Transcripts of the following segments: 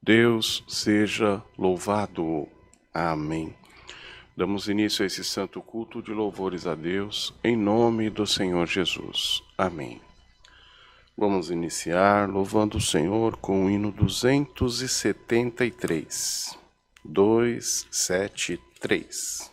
Deus seja louvado. Amém. Damos início a esse santo culto de louvores a Deus, em nome do Senhor Jesus. Amém. Vamos iniciar louvando o Senhor com o hino 273. 273.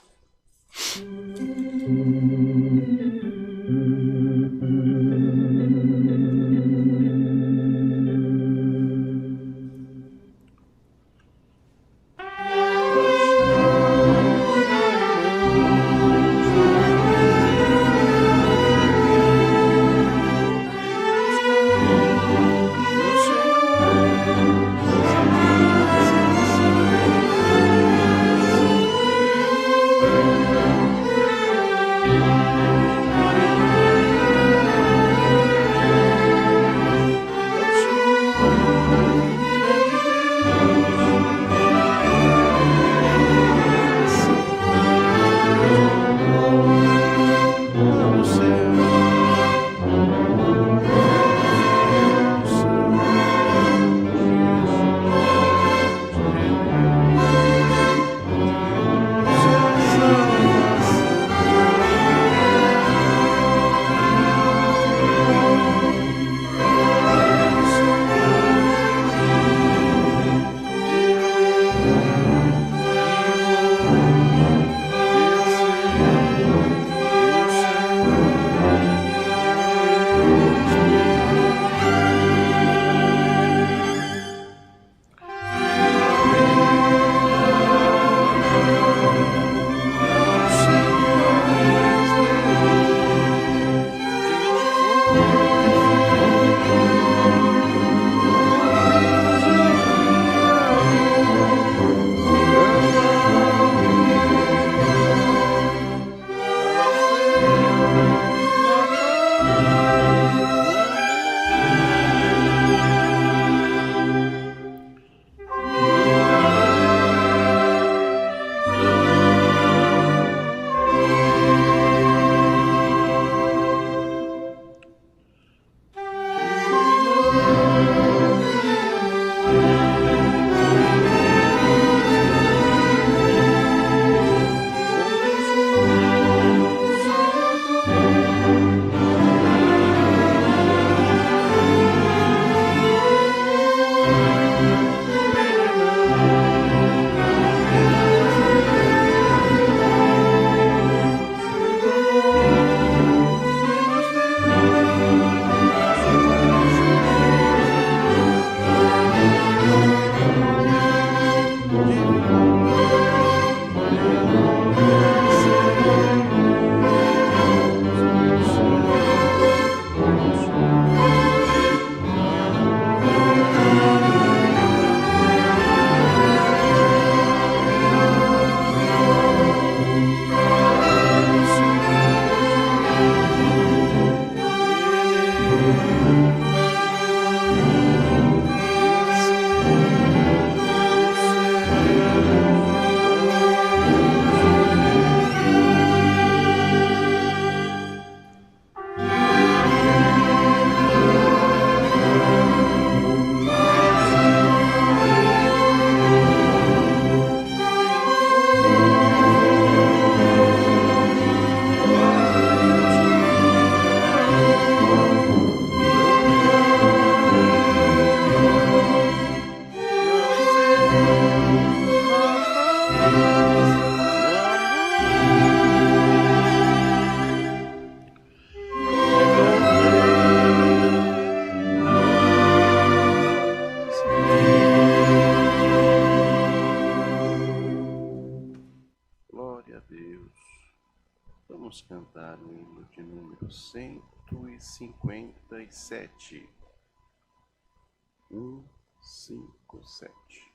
Vamos cantar o hino de número 157. 157.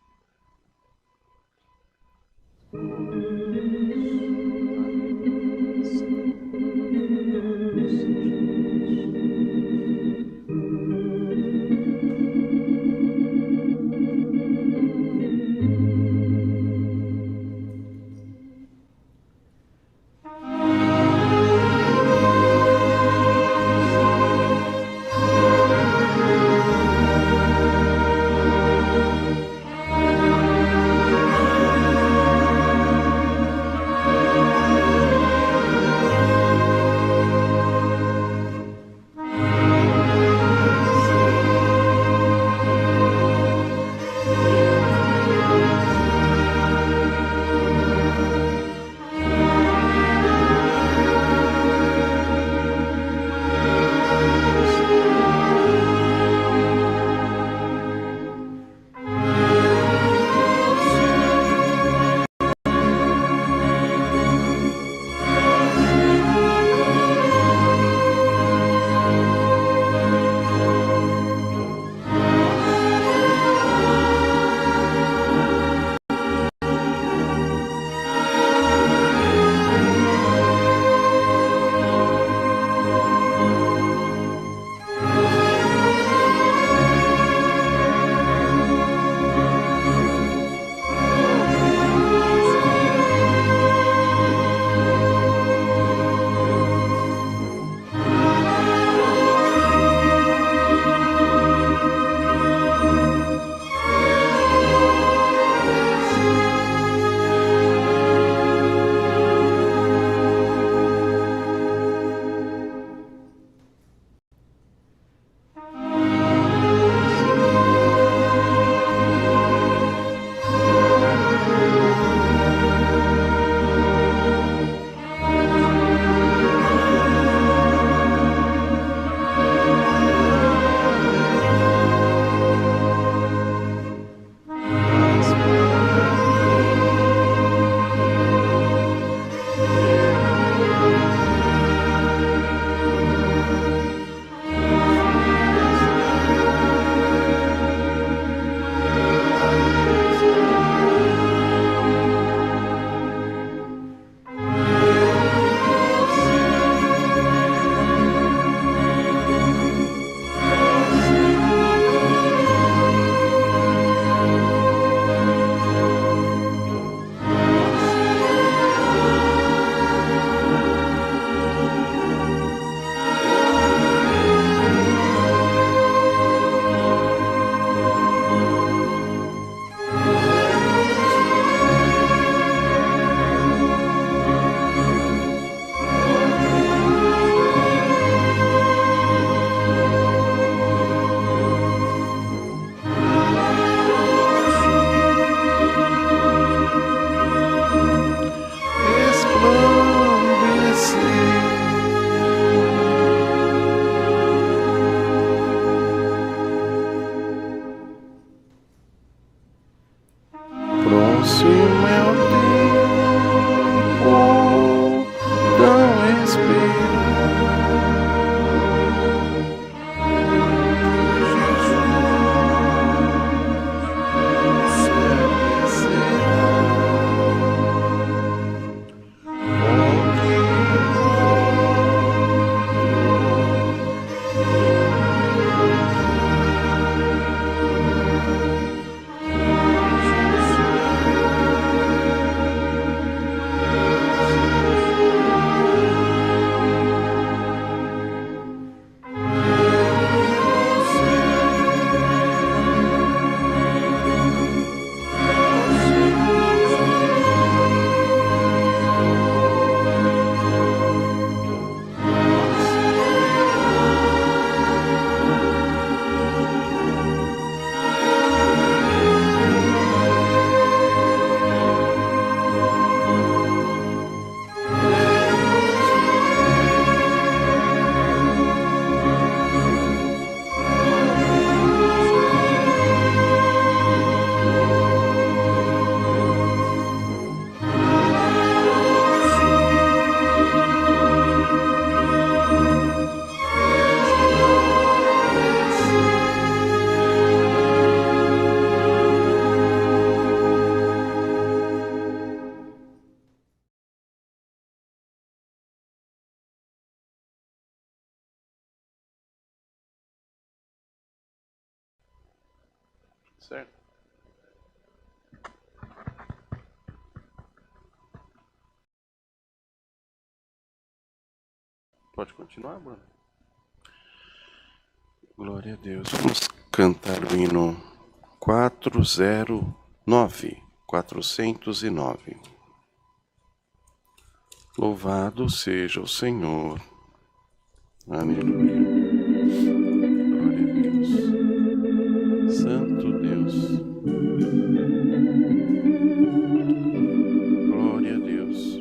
Certo? Pode continuar, Bruno? Glória a Deus. Vamos cantar o hino 409. 409. Louvado seja o Senhor. Aleluia. Glória a Deus. Santo Deus. Glória a Deus.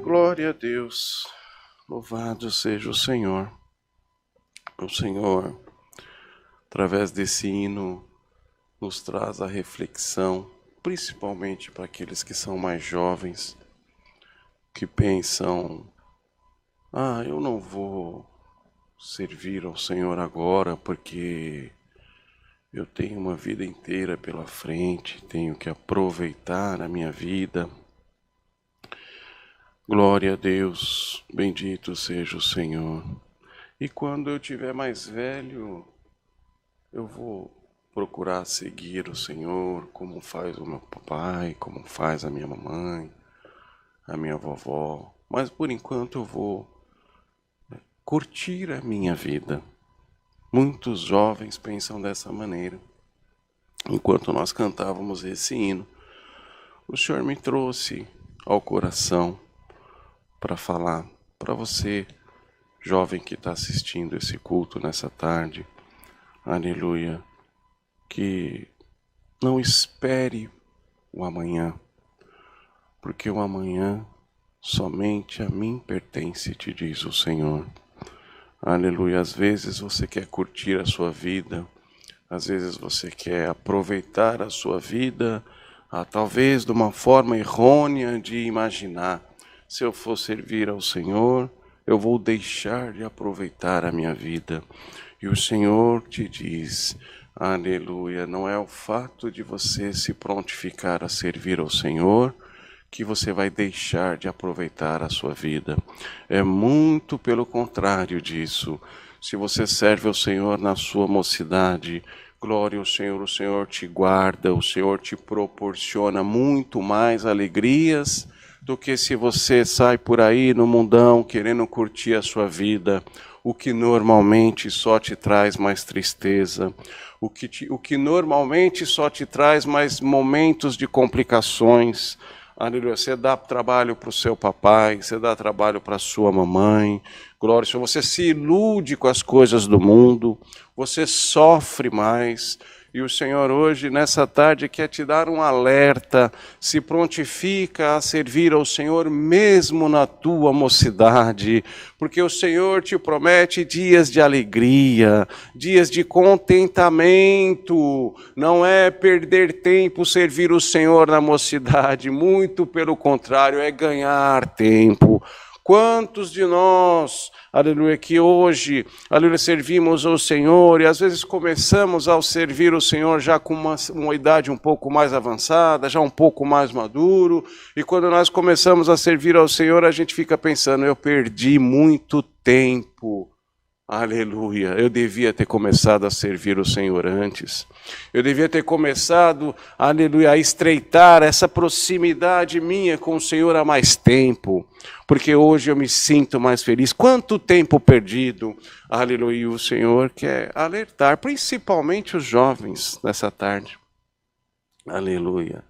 Glória a Deus, louvado seja o Senhor. O Senhor, através desse hino, nos traz a reflexão, principalmente para aqueles que são mais jovens, que pensam: eu não vou servir ao Senhor agora porque eu tenho uma vida inteira pela frente, tenho que aproveitar a minha vida. Glória a Deus, bendito seja o Senhor. E quando eu tiver mais velho, eu vou procurar seguir o Senhor como faz o meu papai, como faz a minha mamãe, a minha vovó. Mas por enquanto eu vou curtir a minha vida. Muitos jovens pensam dessa maneira. Enquanto nós cantávamos esse hino, o Senhor me trouxe ao coração para falar para você, jovem que está assistindo esse culto nessa tarde, aleluia, que não espere o amanhã, porque o amanhã somente a mim pertence, te diz o Senhor. Aleluia. Às vezes você quer curtir a sua vida, às vezes você quer aproveitar a sua vida, talvez de uma forma errônea de imaginar: se eu for servir ao Senhor, eu vou deixar de aproveitar a minha vida. E o Senhor te diz: Aleluia. Não é o fato de você se prontificar a servir ao Senhor que você vai deixar de aproveitar a sua vida. É muito pelo contrário disso. Se você serve ao Senhor na sua mocidade, glória ao Senhor, o Senhor te guarda, o Senhor te proporciona muito mais alegrias do que se você sai por aí no mundão querendo curtir a sua vida, o que normalmente só te traz mais tristeza, o que normalmente só te traz mais momentos de complicações. Aleluia, você dá trabalho para o seu papai, você dá trabalho para a sua mamãe, glória ao Senhor, você se ilude com as coisas do mundo, você sofre mais, e o Senhor hoje, nessa tarde, quer te dar um alerta, se prontifica a servir ao Senhor mesmo na tua mocidade, porque o Senhor te promete dias de alegria, dias de contentamento, não é perder tempo servir o Senhor na mocidade, muito pelo contrário, é ganhar tempo. Quantos de nós, aleluia, que hoje, aleluia, servimos ao Senhor e às vezes começamos a servir o Senhor já com uma idade um pouco mais avançada, já um pouco mais maduro, e quando nós começamos a servir ao Senhor, a gente fica pensando, eu perdi muito tempo. Aleluia, eu devia ter começado a servir o Senhor antes. Eu devia ter começado, aleluia, a estreitar essa proximidade minha com o Senhor há mais tempo. Porque hoje eu me sinto mais feliz. Quanto tempo perdido, aleluia, e o Senhor quer alertar, principalmente os jovens nessa tarde. Aleluia.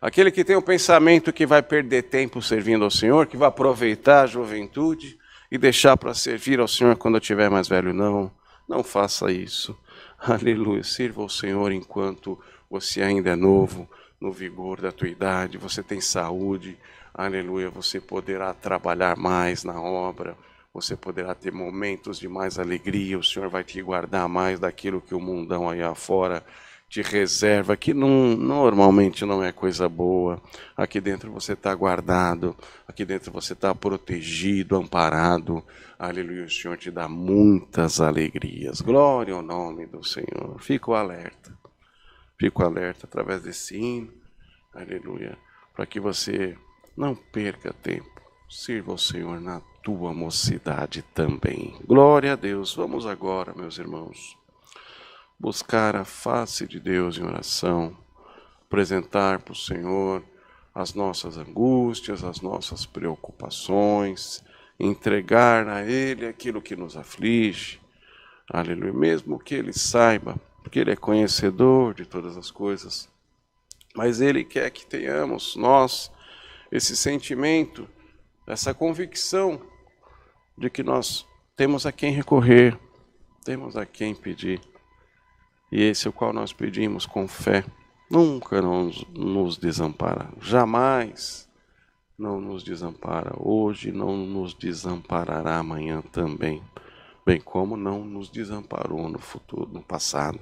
Aquele que tem o pensamento que vai perder tempo servindo ao Senhor, que vai aproveitar a juventude e deixar para servir ao Senhor quando eu estiver mais velho. Não faça isso. Aleluia. Sirva ao Senhor enquanto você ainda é novo, no vigor da tua idade, você tem saúde. Aleluia. Você poderá trabalhar mais na obra. Você poderá ter momentos de mais alegria. O Senhor vai te guardar mais daquilo que o mundão aí afora te reserva, que normalmente não é coisa boa. Aqui dentro você está guardado, aqui dentro você está protegido, amparado. Aleluia, o Senhor te dá muitas alegrias. Glória ao nome do Senhor. Fico alerta através desse hino, aleluia, para que você não perca tempo. Sirva ao Senhor na tua mocidade também. Glória a Deus. Vamos agora, meus irmãos, buscar a face de Deus em oração, apresentar para o Senhor as nossas angústias, as nossas preocupações, entregar a Ele aquilo que nos aflige, aleluia, mesmo que Ele saiba, porque Ele é conhecedor de todas as coisas, mas Ele quer que tenhamos, nós, esse sentimento, essa convicção de que nós temos a quem recorrer, temos a quem pedir. E esse é o qual nós pedimos com fé. Nunca nos desampara. Jamais não nos desampara. Hoje não nos desamparará amanhã também. Bem como não nos desamparou no futuro, no passado.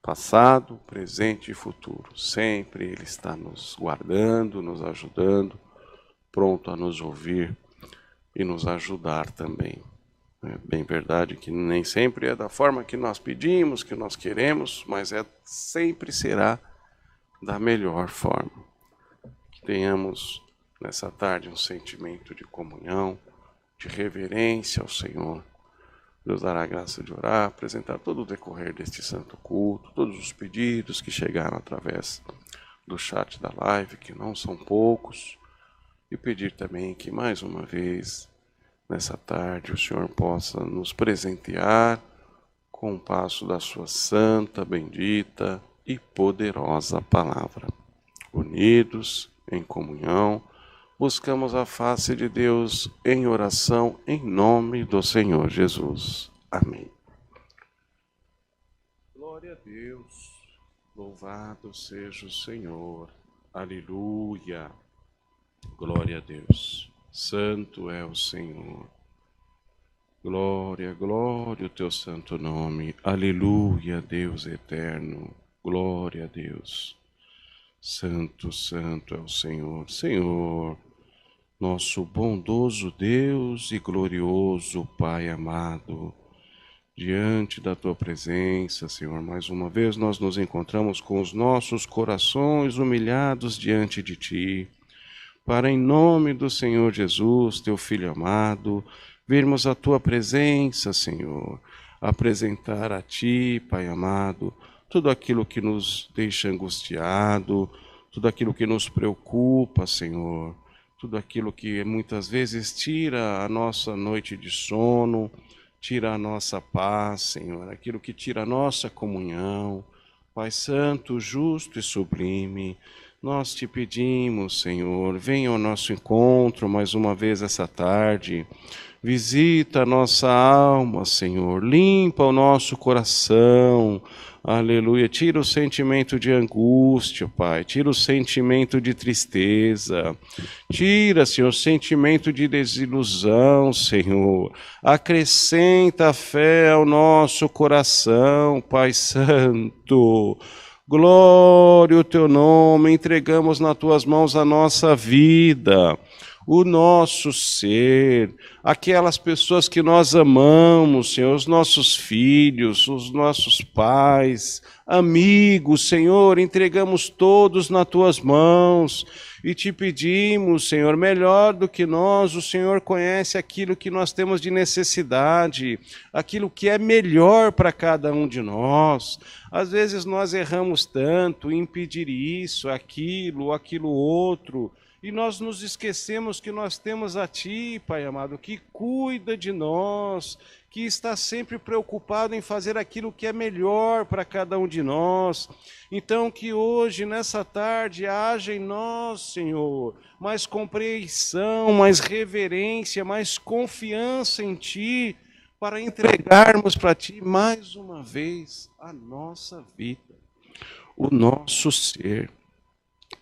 Passado, presente e futuro. Sempre Ele está nos guardando, nos ajudando, pronto a nos ouvir e nos ajudar também. É bem verdade que nem sempre é da forma que nós pedimos, que nós queremos, mas sempre será da melhor forma. Que tenhamos nessa tarde um sentimento de comunhão, de reverência ao Senhor. Deus dará a graça de orar, apresentar todo o decorrer deste santo culto, todos os pedidos que chegaram através do chat da live, que não são poucos, e pedir também que mais uma vez nessa tarde o Senhor possa nos presentear com o passo da sua santa, bendita e poderosa palavra. Unidos em comunhão, buscamos a face de Deus em oração em nome do Senhor Jesus. Amém. Glória a Deus, louvado seja o Senhor. Aleluia. Glória a Deus. Santo é o Senhor. Glória, glória ao teu santo nome. Aleluia, Deus eterno. Glória a Deus. Santo, santo é o Senhor. Senhor, nosso bondoso Deus e glorioso Pai amado, diante da tua presença, Senhor. Mais uma vez nós nos encontramos com os nossos corações humilhados diante de ti, para em nome do Senhor Jesus, teu Filho amado, virmos a tua presença, Senhor, apresentar a ti, Pai amado, tudo aquilo que nos deixa angustiado, tudo aquilo que nos preocupa, Senhor, tudo aquilo que muitas vezes tira a nossa noite de sono, tira a nossa paz, Senhor, aquilo que tira a nossa comunhão. Pai Santo, justo e sublime, nós te pedimos, Senhor, venha ao nosso encontro mais uma vez essa tarde. Visita a nossa alma, Senhor, limpa o nosso coração, aleluia, tira o sentimento de angústia, Pai, tira o sentimento de tristeza, tira, Senhor, o sentimento de desilusão, Senhor, acrescenta a fé ao nosso coração, Pai Santo. Glória ao teu nome, entregamos nas tuas mãos a nossa vida, o nosso ser, aquelas pessoas que nós amamos, Senhor, os nossos filhos, os nossos pais, amigos, Senhor, entregamos todos nas tuas mãos e te pedimos, Senhor, melhor do que nós, o Senhor conhece aquilo que nós temos de necessidade, aquilo que é melhor para cada um de nós. Às vezes nós erramos tanto em pedir isso, aquilo outro, e nós nos esquecemos que nós temos a Ti, Pai amado, que cuida de nós, que está sempre preocupado em fazer aquilo que é melhor para cada um de nós. Então que hoje, nessa tarde, haja em nós, Senhor, mais compreensão, mais reverência, mais confiança em Ti, para entregarmos para Ti mais uma vez a nossa vida, o nosso ser.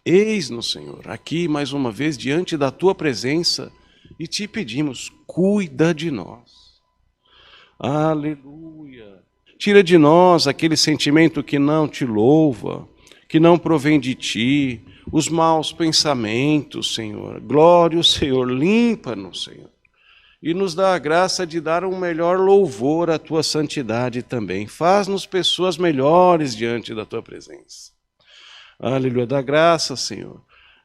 Eis-nos, Senhor, aqui mais uma vez diante da Tua presença e Te pedimos, cuida de nós. Aleluia. Tira de nós aquele sentimento que não Te louva, que não provém de Ti, os maus pensamentos, Senhor. Glória ao Senhor, limpa-nos, Senhor. E nos dá a graça de dar um melhor louvor à Tua santidade também. Faz-nos pessoas melhores diante da Tua presença. Aleluia, dá graça, Senhor,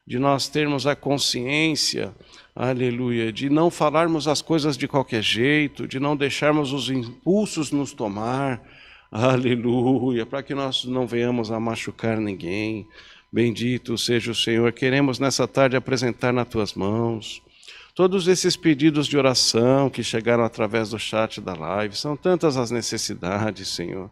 de nós termos a consciência, aleluia, de não falarmos as coisas de qualquer jeito, de não deixarmos os impulsos nos tomar, aleluia, para que nós não venhamos a machucar ninguém. Bendito seja o Senhor. Queremos nessa tarde apresentar nas Tuas mãos todos esses pedidos de oração que chegaram através do chat da live. São tantas as necessidades, Senhor.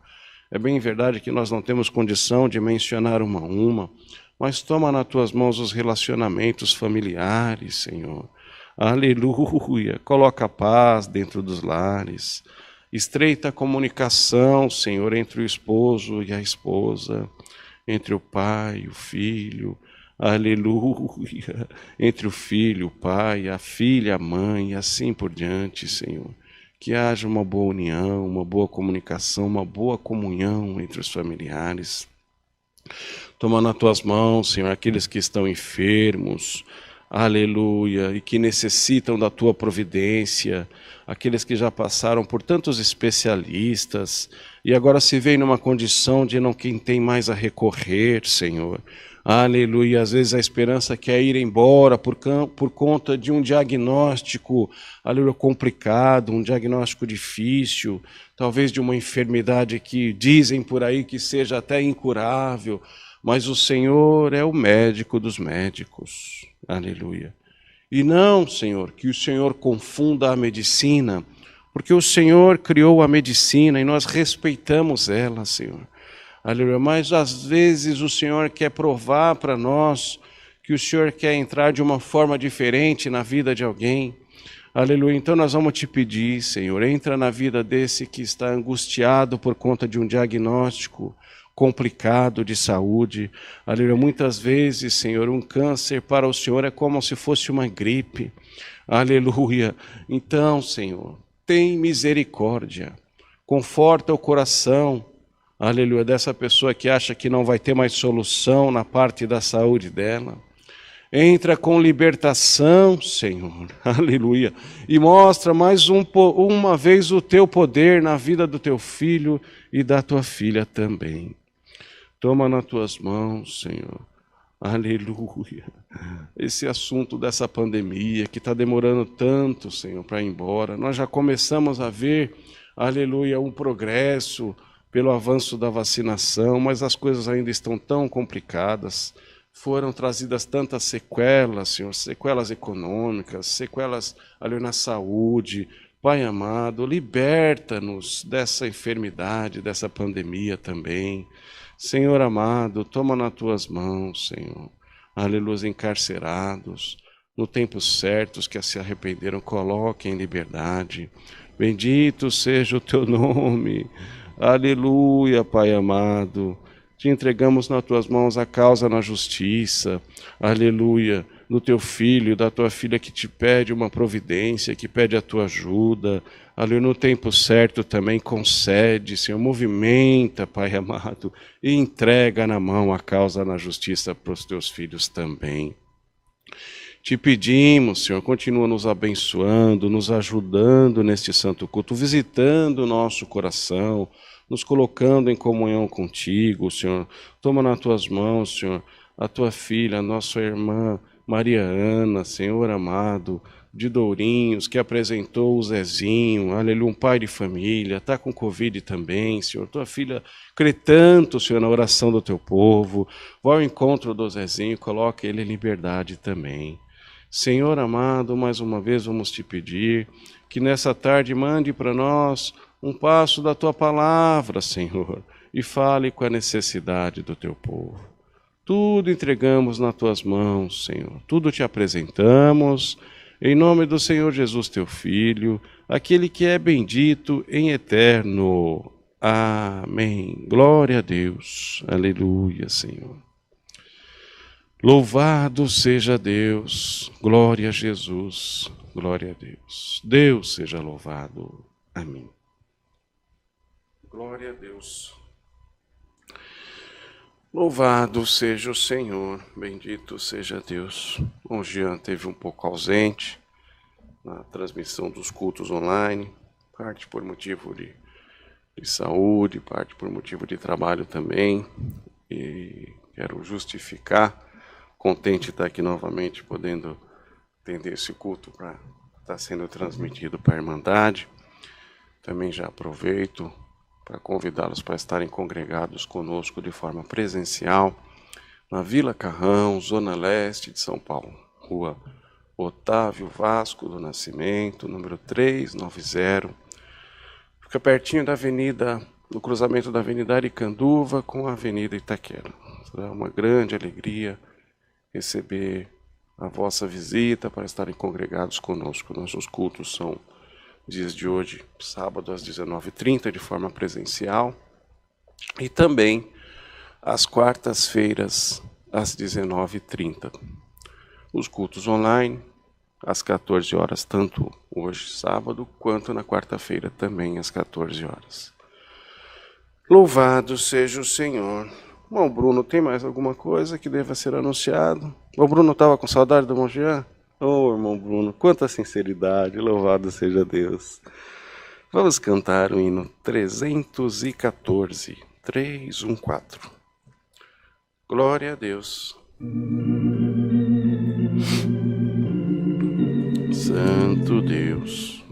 É bem verdade que nós não temos condição de mencionar uma a uma, mas toma nas Tuas mãos os relacionamentos familiares, Senhor. Aleluia. Coloca a paz dentro dos lares. Estreita a comunicação, Senhor, entre o esposo e a esposa, entre o pai e o filho. Aleluia. Entre o filho, o pai, a filha, a mãe, e assim por diante, Senhor. Que haja uma boa união, uma boa comunicação, uma boa comunhão entre os familiares. Toma nas Tuas mãos, Senhor, aqueles que estão enfermos, aleluia, e que necessitam da Tua providência, aqueles que já passaram por tantos especialistas e agora se veem numa condição de não quem tem mais a recorrer, Senhor. Aleluia, às vezes a esperança quer ir embora por conta de um diagnóstico, aleluia, complicado, um diagnóstico difícil, talvez de uma enfermidade que dizem por aí que seja até incurável, mas o Senhor é o médico dos médicos, aleluia. E não, Senhor, que o Senhor confunda a medicina, porque o Senhor criou a medicina e nós respeitamos ela, Senhor. Aleluia, mas às vezes o Senhor quer provar para nós que o Senhor quer entrar de uma forma diferente na vida de alguém. Aleluia, então nós vamos te pedir, Senhor, entra na vida desse que está angustiado por conta de um diagnóstico complicado de saúde. Aleluia, muitas vezes, Senhor, um câncer para o Senhor é como se fosse uma gripe. Aleluia, então, Senhor, tem misericórdia, conforta o coração, aleluia, dessa pessoa que acha que não vai ter mais solução na parte da saúde dela. Entra com libertação, Senhor, aleluia, e mostra mais uma vez o teu poder na vida do teu filho e da tua filha também. Toma nas tuas mãos, Senhor, aleluia, esse assunto dessa pandemia que está demorando tanto, Senhor, para ir embora. Nós já começamos a ver, aleluia, um progresso pelo avanço da vacinação, mas as coisas ainda estão tão complicadas. Foram trazidas tantas sequelas, Senhor, sequelas econômicas, sequelas ali na saúde. Pai amado, liberta-nos dessa enfermidade, dessa pandemia também. Senhor amado, toma nas tuas mãos, Senhor. Aleluia, encarcerados, no tempo certo, os que se arrependeram, coloque em liberdade. Bendito seja o teu nome. Aleluia, Pai amado. Te entregamos nas tuas mãos a causa na justiça, aleluia, do teu filho, da tua filha que te pede uma providência, que pede a tua ajuda, aleluia, no tempo certo também concede, Senhor, movimenta, Pai amado, e entrega na mão a causa na justiça para os teus filhos também. Te pedimos, Senhor, continua nos abençoando, nos ajudando neste santo culto, visitando o nosso coração, nos colocando em comunhão contigo, Senhor. Toma nas tuas mãos, Senhor, a tua filha, a nossa irmã Maria Ana, Senhor amado, de Dourinhos, que apresentou o Zezinho, aleluia, um pai de família, está com Covid também, Senhor. Tua filha crê tanto, Senhor, na oração do teu povo. Vá ao encontro do Zezinho, coloque ele em liberdade também. Senhor amado, mais uma vez vamos te pedir que nessa tarde mande para nós um passo da tua palavra, Senhor, e fale com a necessidade do teu povo. Tudo entregamos nas tuas mãos, Senhor, tudo te apresentamos, em nome do Senhor Jesus, teu Filho, aquele que é bendito em eterno. Amém. Glória a Deus. Aleluia, Senhor. Louvado seja Deus. Glória a Jesus. Glória a Deus. Deus seja louvado. Amém. Glória a Deus. Louvado seja o Senhor, bendito seja Deus. O Jean teve um pouco ausente na transmissão dos cultos online, parte por motivo de saúde, parte por motivo de trabalho também. E quero justificar, contente de estar aqui novamente, podendo atender esse culto para estar sendo transmitido para a Irmandade. Também já aproveito para convidá-los para estarem congregados conosco de forma presencial na Vila Carrão, Zona Leste de São Paulo, Rua Otávio Vasco do Nascimento, número 390. Fica pertinho da avenida, no cruzamento da Avenida Aricanduva com a Avenida Itaquera. Será uma grande alegria receber a vossa visita para estarem congregados conosco. Nossos cultos são dias de hoje, sábado às 19h30, de forma presencial, e também às quartas-feiras, às 19h30. Os cultos online, às 14 horas, tanto hoje, sábado, quanto na quarta-feira, também às 14 horas. Louvado seja o Senhor. Bom, Bruno, tem mais alguma coisa que deva ser anunciado? O Bruno estava com saudade do irmão Jean? Oh, irmão Bruno, quanta sinceridade, louvado seja Deus. Vamos cantar o hino 314, 314. Glória a Deus. Santo Deus.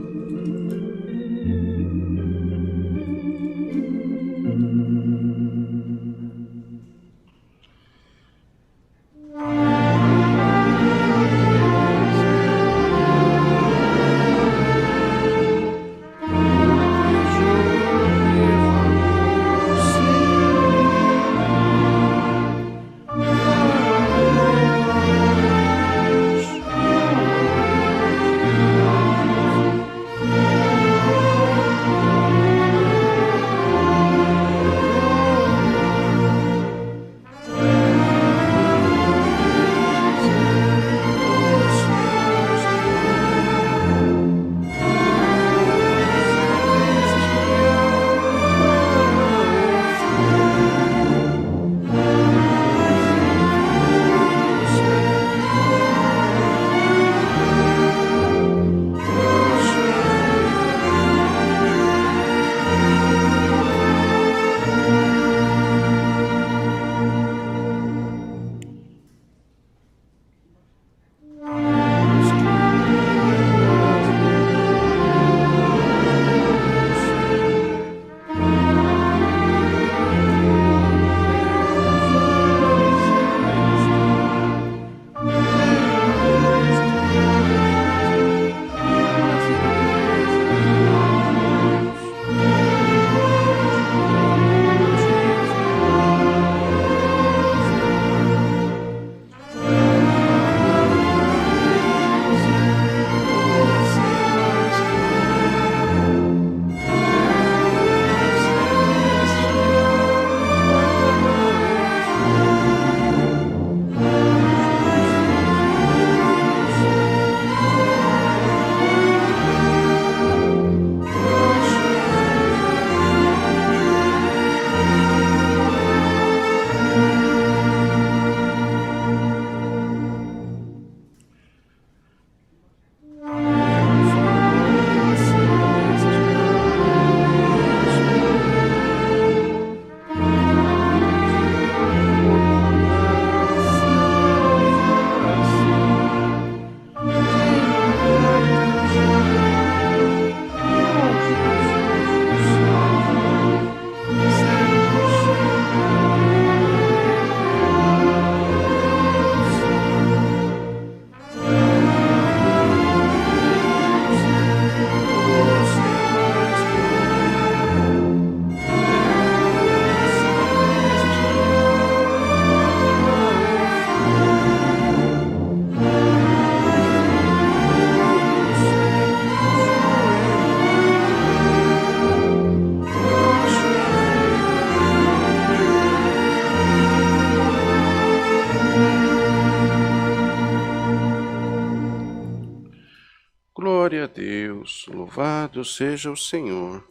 Deus, louvado seja o Senhor.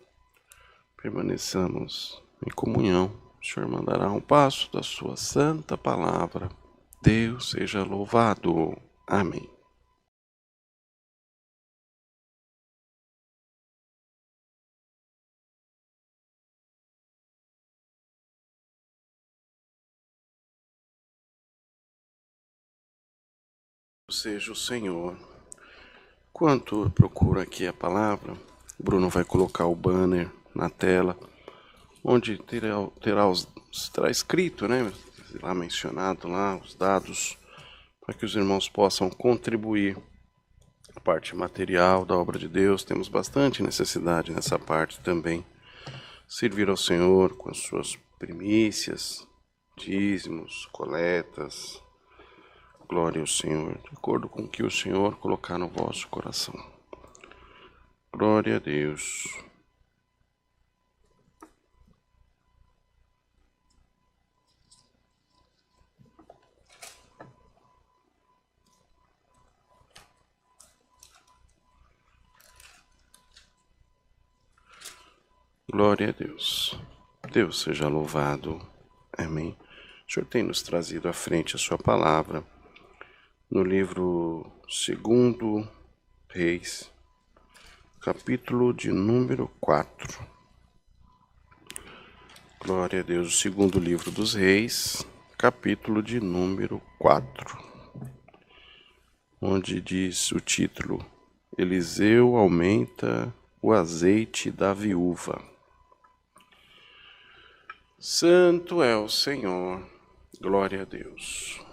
Permaneçamos em comunhão. O Senhor mandará um passo da sua santa palavra. Deus seja louvado. Amém. Seja o Senhor. Enquanto eu procuro aqui a palavra, o Bruno vai colocar o banner na tela, onde estará escrito, né? Lá mencionado lá, os dados, para que os irmãos possam contribuir a parte material da obra de Deus. Temos bastante necessidade nessa parte também. Servir ao Senhor com as suas primícias, dízimos, coletas. Glória ao Senhor, de acordo com o que o Senhor colocar no vosso coração. Glória a Deus. Glória a Deus. Deus seja louvado. Amém. O Senhor tem nos trazido à frente a sua palavra no livro 2 Reis, capítulo de número 4. Glória a Deus. O segundo livro dos Reis, capítulo de número 4, onde diz o título: Eliseu aumenta o azeite da viúva. Santo é o Senhor, glória a Deus.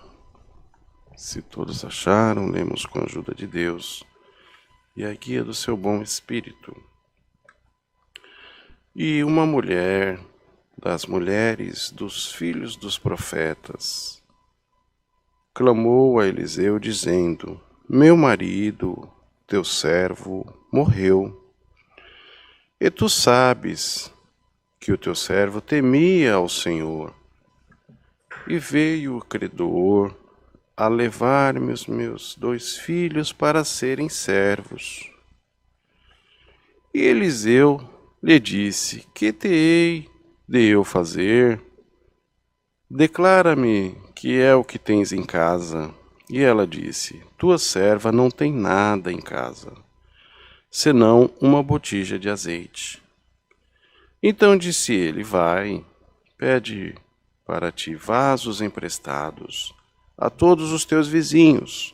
Se todos acharam, lemos com a ajuda de Deus e a guia do seu bom espírito. E uma mulher das mulheres dos filhos dos profetas clamou a Eliseu dizendo: Meu marido, teu servo, morreu. E tu sabes que o teu servo temia ao Senhor, e veio o credor a levar-me os meus 2 filhos para serem servos. E Eliseu lhe disse: Que te hei de eu fazer? Declara-me que é o que tens em casa. E ela disse: Tua serva não tem nada em casa, senão uma botija de azeite. Então disse ele: Vai, pede para ti vasos emprestados a todos os teus vizinhos,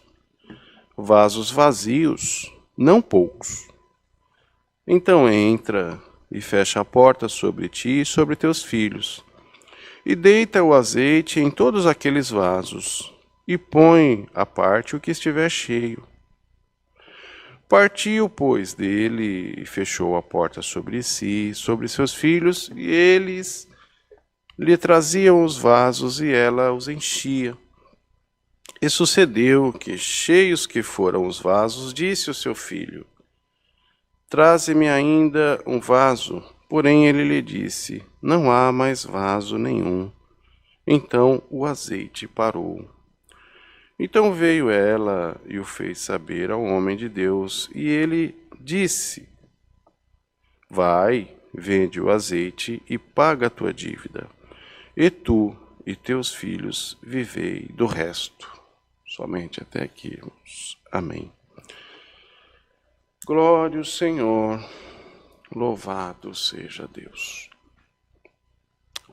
vasos vazios, não poucos. Então entra e fecha a porta sobre ti e sobre teus filhos, e deita o azeite em todos aqueles vasos, e põe à parte o que estiver cheio. Partiu, pois, dele e fechou a porta sobre si, sobre seus filhos, e eles lhe traziam os vasos e ela os enchia. E sucedeu que, cheios que foram os vasos, disse o seu filho: Traze-me ainda um vaso. Porém ele lhe disse: Não há mais vaso nenhum. Então o azeite parou. Então veio ela e o fez saber ao homem de Deus, e ele disse: Vai, vende o azeite e paga a tua dívida, e tu e teus filhos vivei do resto. Somente até aqui, irmãos. Amém. Glória ao Senhor, louvado seja Deus.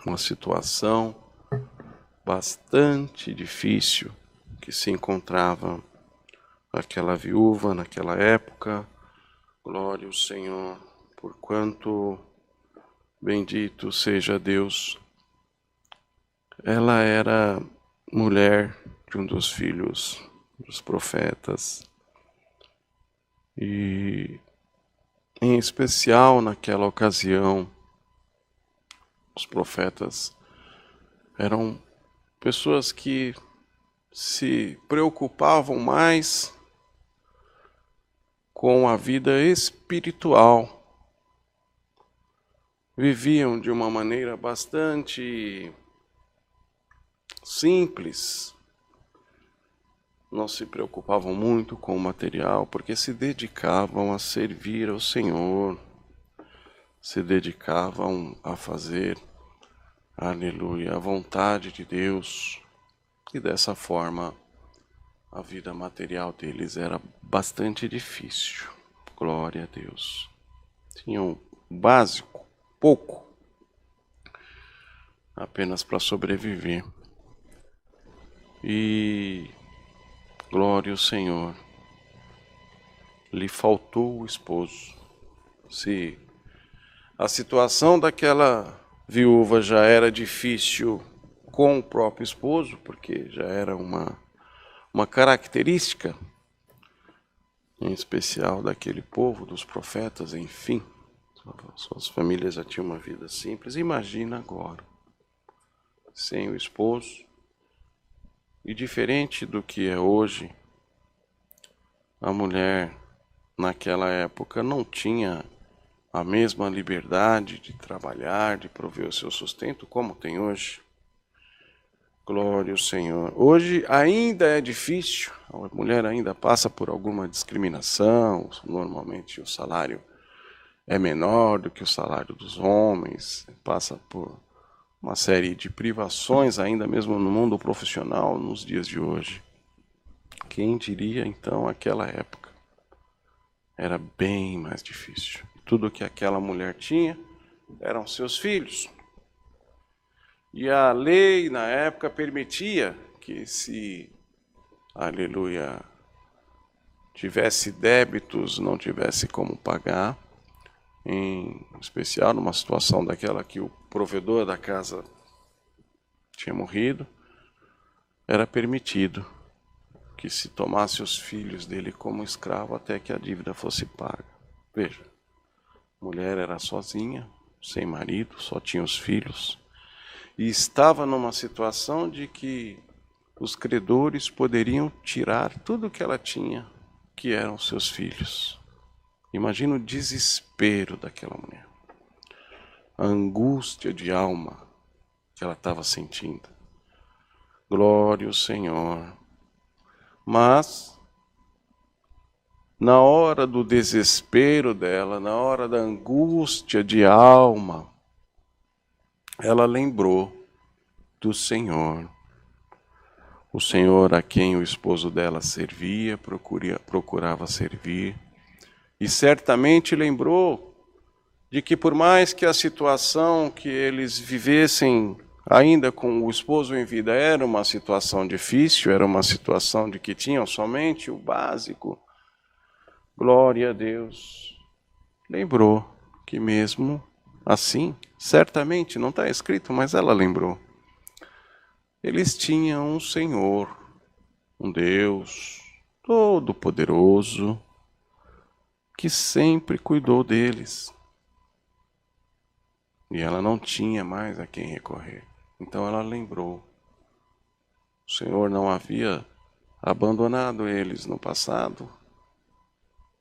Uma situação bastante difícil que se encontrava aquela viúva naquela época. Glória ao Senhor, porquanto bendito seja Deus. Ela era mulher de um dos filhos dos profetas, e em especial naquela ocasião os profetas eram pessoas que se preocupavam mais com a vida espiritual, viviam de uma maneira bastante simples, não se preocupavam muito com o material, porque se dedicavam a servir ao Senhor, se dedicavam a fazer, aleluia, a vontade de Deus. E dessa forma, a vida material deles era bastante difícil. Glória a Deus. Tinham o básico, pouco, apenas para sobreviver. E glória ao Senhor. Lhe faltou o esposo. Se a situação daquela viúva já era difícil com o próprio esposo, porque já era uma característica, em especial daquele povo, dos profetas, enfim, suas famílias já tinham uma vida simples. Imagina agora, sem o esposo, e diferente do que é hoje, a mulher naquela época não tinha a mesma liberdade de trabalhar, de prover o seu sustento como tem hoje. Glória ao Senhor. Hoje ainda é difícil, a mulher ainda passa por alguma discriminação, normalmente o salário é menor do que o salário dos homens, passa por uma série de privações ainda mesmo no mundo profissional nos dias de hoje. Quem diria então aquela época? Era bem mais difícil. Tudo que aquela mulher tinha eram seus filhos. E a lei na época permitia que se, aleluia, tivesse débitos, não tivesse como pagar, em especial numa situação daquela que o provedor da casa tinha morrido, era permitido que se tomasse os filhos dele como escravo até que a dívida fosse paga. Veja, a mulher era sozinha, sem marido, só tinha os filhos, e estava numa situação de que os credores poderiam tirar tudo o que ela tinha, que eram seus filhos. Imagina o desespero daquela mulher, a angústia de alma que ela estava sentindo. Glória ao Senhor. Mas, na hora do desespero dela, na hora da angústia de alma, ela lembrou do Senhor. O Senhor a quem o esposo dela servia, procurava servir. E certamente lembrou de que por mais que a situação que eles vivessem ainda com o esposo em vida era uma situação difícil, era uma situação de que tinham somente o básico, glória a Deus, lembrou que mesmo assim, certamente, não está escrito, mas ela lembrou, eles tinham um Senhor, um Deus todo-poderoso, que sempre cuidou deles. E ela não tinha mais a quem recorrer. Então ela lembrou. O Senhor não havia abandonado eles no passado,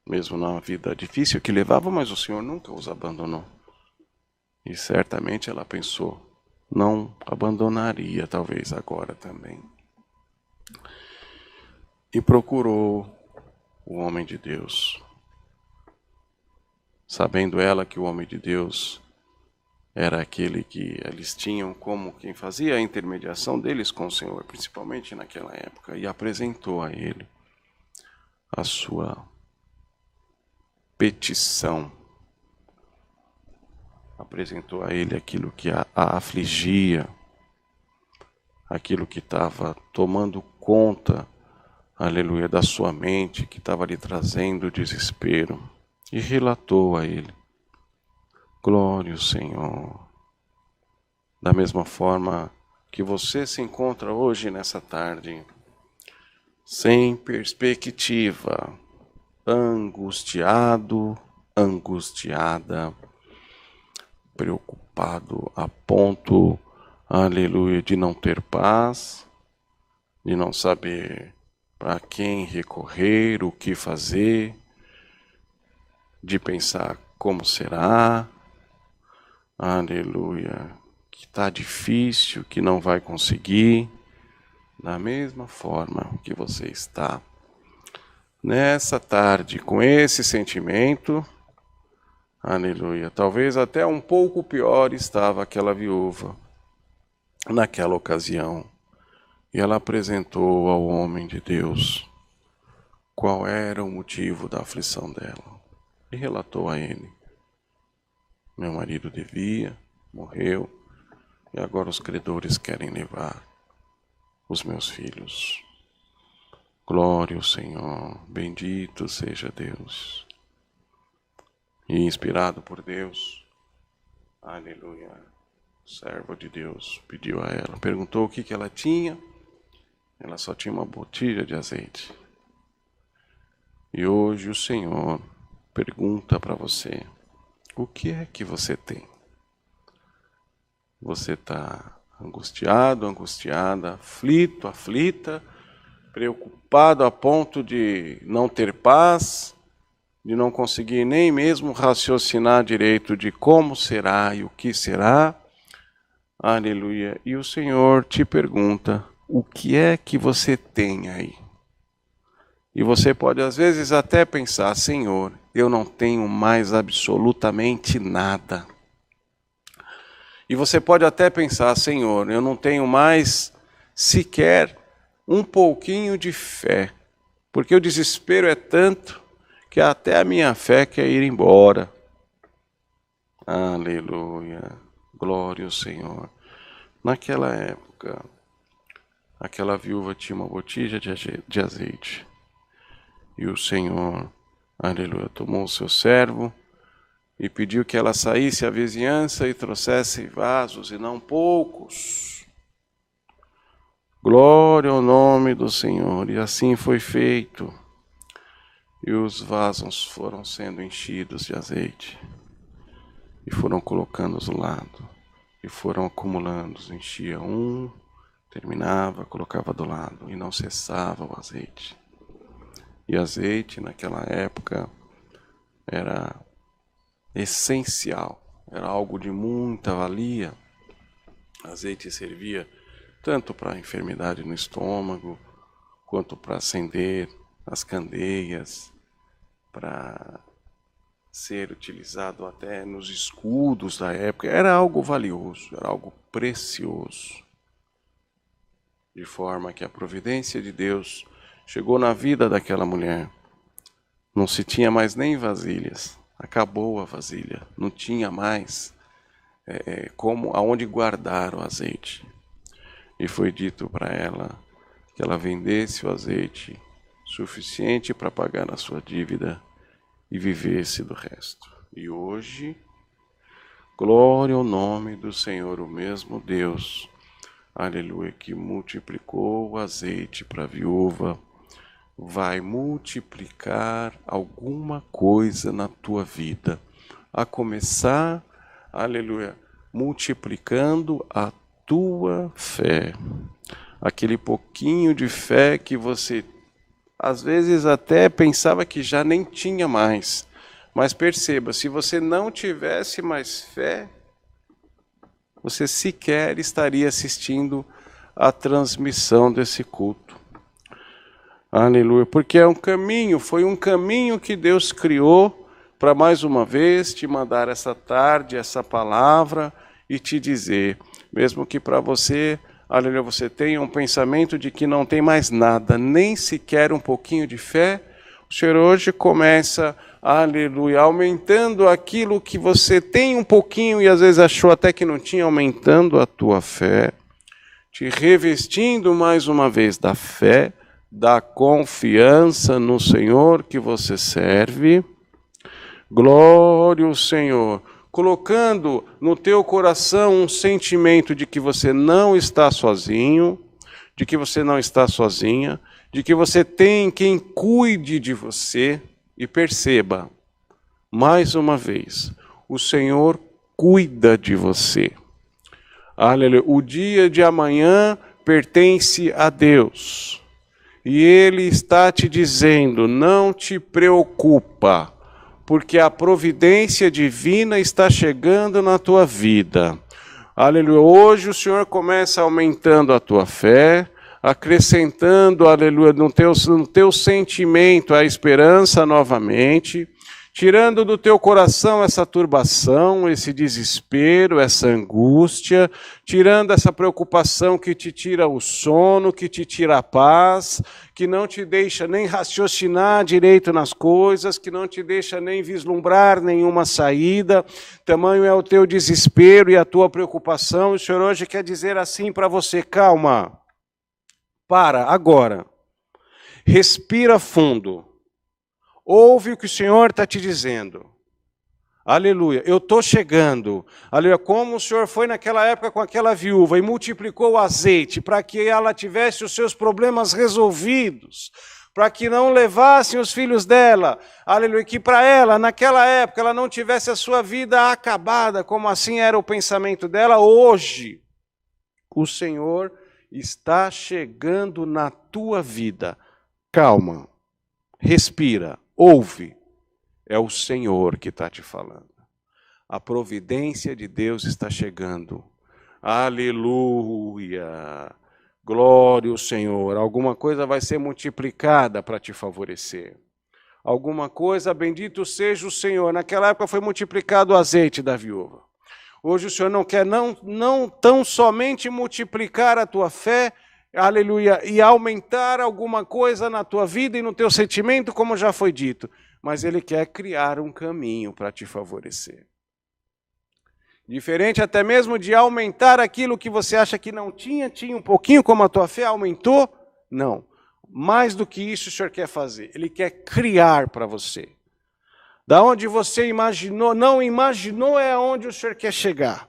mesmo na vida difícil que levava, mas o Senhor nunca os abandonou. E certamente ela pensou, não abandonaria talvez agora também. E procurou o homem de Deus. Sabendo ela que o homem de Deus era aquele que eles tinham como quem fazia a intermediação deles com o Senhor, principalmente naquela época, e apresentou a ele a sua petição. Apresentou a ele aquilo que a afligia, aquilo que estava tomando conta, aleluia, da sua mente, que estava lhe trazendo desespero, e relatou a ele. Glória ao Senhor. Da mesma forma que você se encontra hoje nessa tarde, sem perspectiva, angustiado, angustiada, preocupado a ponto, aleluia, de não ter paz, de não saber para quem recorrer, o que fazer, de pensar como será, aleluia, que está difícil, que não vai conseguir, da mesma forma que você está nessa tarde, com esse sentimento, aleluia, talvez até um pouco pior estava aquela viúva naquela ocasião. E ela apresentou ao homem de Deus qual era o motivo da aflição dela. E relatou a ele: meu marido devia, morreu, e agora os credores querem levar os meus filhos. Glória ao Senhor, bendito seja Deus. E inspirado por Deus, aleluia, o servo de Deus pediu a ela, perguntou o que ela tinha. Ela só tinha uma botija de azeite. E hoje o Senhor pergunta para você: o que é que você tem? Você está angustiado, angustiada, aflito, aflita, preocupado a ponto de não ter paz, de não conseguir nem mesmo raciocinar direito de como será e o que será. Aleluia. E o Senhor te pergunta: o que é que você tem aí? E você pode às vezes até pensar: Senhor, eu não tenho mais absolutamente nada. E você pode até pensar: Senhor, eu não tenho mais sequer um pouquinho de fé, porque o desespero é tanto que até a minha fé quer ir embora. Aleluia, glória ao Senhor. Naquela época, aquela viúva tinha uma botija de azeite. E o Senhor, aleluia, tomou o seu servo e pediu que ela saísse à vizinhança e trouxesse vasos, e não poucos. Glória ao nome do Senhor. E assim foi feito. E os vasos foram sendo enchidos de azeite. E foram colocando do lado. E foram acumulando. Enchia um, terminava, colocava do lado. E não cessava o azeite. E azeite naquela época era essencial. Era algo de muita valia. Azeite servia tanto para a enfermidade no estômago, quanto para acender as candeias, para ser utilizado até nos escudos da época. Era algo valioso, era algo precioso. De forma que a providência de Deus chegou na vida daquela mulher. Não se tinha mais nem vasilhas, acabou a vasilha, não tinha mais aonde guardar o azeite. E foi dito para ela que ela vendesse o azeite suficiente para pagar a sua dívida e vivesse do resto. E hoje, glória ao nome do Senhor, o mesmo Deus, aleluia, que multiplicou o azeite para a viúva, vai multiplicar alguma coisa na tua vida, a começar, aleluia, multiplicando a tua fé. Aquele pouquinho de fé que você às vezes até pensava que já nem tinha mais. Mas perceba, se você não tivesse mais fé, você sequer estaria assistindo a transmissão desse culto. Aleluia, porque é um caminho, foi um caminho que Deus criou para mais uma vez te mandar essa tarde, essa palavra e te dizer, mesmo que para você, aleluia, você tenha um pensamento de que não tem mais nada, nem sequer um pouquinho de fé, o Senhor hoje começa, aleluia, aumentando aquilo que você tem um pouquinho e às vezes achou até que não tinha, aumentando a tua fé, te revestindo mais uma vez da fé, da confiança no Senhor que você serve. Glória ao Senhor, colocando no teu coração um sentimento de que você não está sozinho, de que você não está sozinha, de que você tem quem cuide de você. E perceba, mais uma vez, o Senhor cuida de você. Aleluia. O dia de amanhã pertence a Deus. E Ele está te dizendo, não te preocupa, porque a providência divina está chegando na tua vida. Aleluia. Hoje o Senhor começa aumentando a tua fé, acrescentando, aleluia, no teu sentimento a esperança novamente, tirando do teu coração essa turbação, esse desespero, essa angústia, tirando essa preocupação que te tira o sono, que te tira a paz, que não te deixa nem raciocinar direito nas coisas, que não te deixa nem vislumbrar nenhuma saída. Tamanho é o teu desespero e a tua preocupação. O Senhor hoje quer dizer assim para você: calma, para agora, respira fundo. Ouve o que o Senhor está te dizendo. Aleluia, eu estou chegando. Aleluia, como o Senhor foi naquela época com aquela viúva e multiplicou o azeite para que ela tivesse os seus problemas resolvidos, para que não levassem os filhos dela. Aleluia, que para ela, naquela época, ela não tivesse a sua vida acabada, como assim era o pensamento dela. Hoje, o Senhor está chegando na tua vida. Calma, respira. Ouve, é o Senhor que está te falando. A providência de Deus está chegando. Aleluia! Glória ao Senhor. Alguma coisa vai ser multiplicada para te favorecer. Alguma coisa, bendito seja o Senhor. Naquela época foi multiplicado o azeite da viúva. Hoje o Senhor não quer não tão somente multiplicar a tua fé, aleluia, e aumentar alguma coisa na tua vida e no teu sentimento, como já foi dito, mas Ele quer criar um caminho para te favorecer. Diferente até mesmo de aumentar aquilo que você acha que não tinha um pouquinho, como a tua fé aumentou, não. Mais do que isso o Senhor quer fazer, Ele quer criar para você. Da onde você imaginou, não imaginou é onde o Senhor quer chegar.